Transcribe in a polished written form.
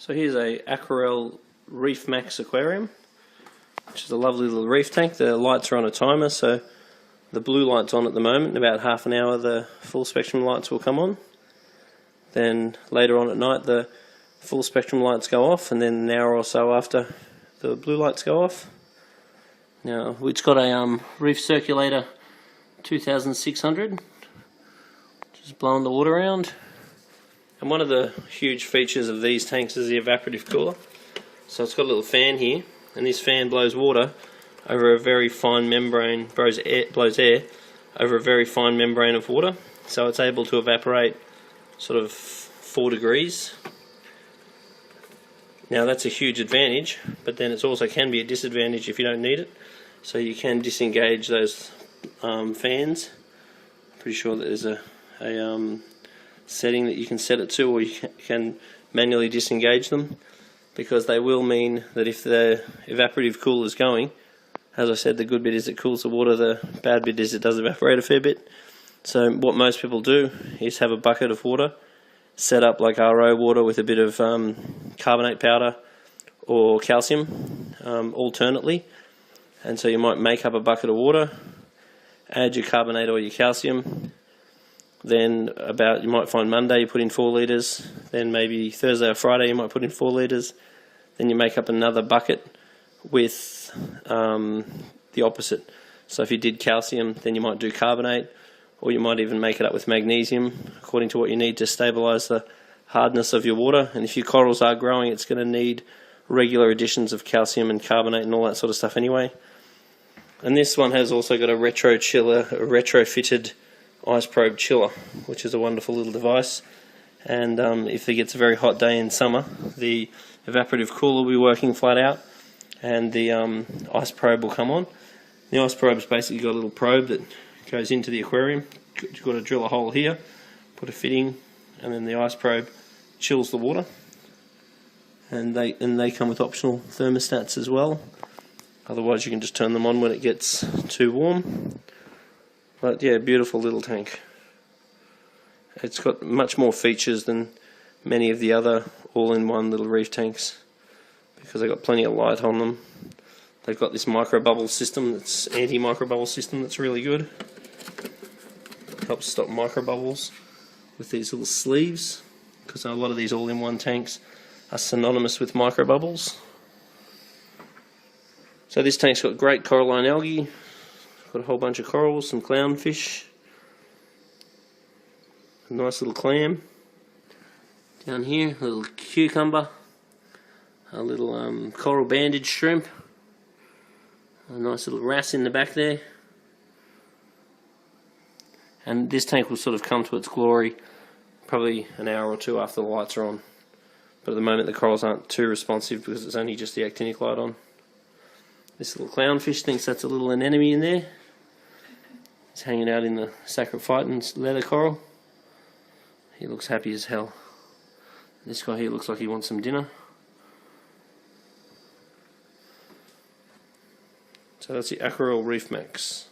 So here's a Aquael Reefmax aquarium, which is a lovely little reef tank. The lights are on a timer, so the blue light's on at the moment. In about half an hour the full spectrum lights will come on. Then later on at night the full spectrum lights go off, and then an hour or so after the blue lights go off. Now it's got a reef circulator 2600, which is blowing the water around. And one of the huge features of these tanks is the evaporative cooler. So it's got a little fan here, and this fan blows water over a very fine membrane, blows air over a very fine membrane of water. So it's able to evaporate sort of 4 degrees. Now that's a huge advantage, but then it also can be a disadvantage if you don't need it. So you can disengage those fans. I'm pretty sure that there's a setting that you can set it to, or you can manually disengage them, because they will mean that if the evaporative cooler is going, as I said, the good bit is it cools the water, the bad bit is it does evaporate a fair bit. So what most people do is have a bucket of water set up like RO water with a bit of carbonate powder or calcium alternately. And so you might make up a bucket of water, add your carbonate or your calcium. Then you might find Monday you put in 4 litres, then maybe Thursday or Friday you might put in 4 litres, then you make up another bucket with the opposite. So if you did calcium, then you might do carbonate, or you might even make it up with magnesium according to what you need to stabilise the hardness of your water. And if your corals are growing, it's going to need regular additions of calcium and carbonate and all that sort of stuff anyway. And this one has also got a retro chiller, a retrofitted ice probe chiller, which is a wonderful little device. And if it gets a very hot day in summer, the evaporative cooler will be working flat out, and the ice probe will come on. The ice probe's basically got a little probe that goes into the aquarium. You've got to drill a hole here, put a fitting, and then the ice probe chills the water. And they come with optional thermostats as well. Otherwise you can just turn them on when it gets too warm. But yeah, beautiful little tank. It's got much more features than many of the other all-in-one little reef tanks, because they've got plenty of light on them. They've got this micro bubble system, that's anti-micro bubble system, that's really good. Helps stop micro bubbles with these little sleeves, because a lot of these all-in-one tanks are synonymous with micro bubbles. So this tank's got great coralline algae. Got a whole bunch of corals, some clownfish, a nice little clam down here, a little cucumber, a little coral banded shrimp, a nice little wrasse in the back there. And this tank will sort of come to its glory probably an hour or two after the lights are on. But at the moment the corals aren't too responsive because it's only just the actinic light on. This little clownfish thinks that's a little anemone in there. He's hanging out in the saprophyton leather coral. He looks happy as hell. This guy here looks like he wants some dinner. So that's the Aquael Reefmax.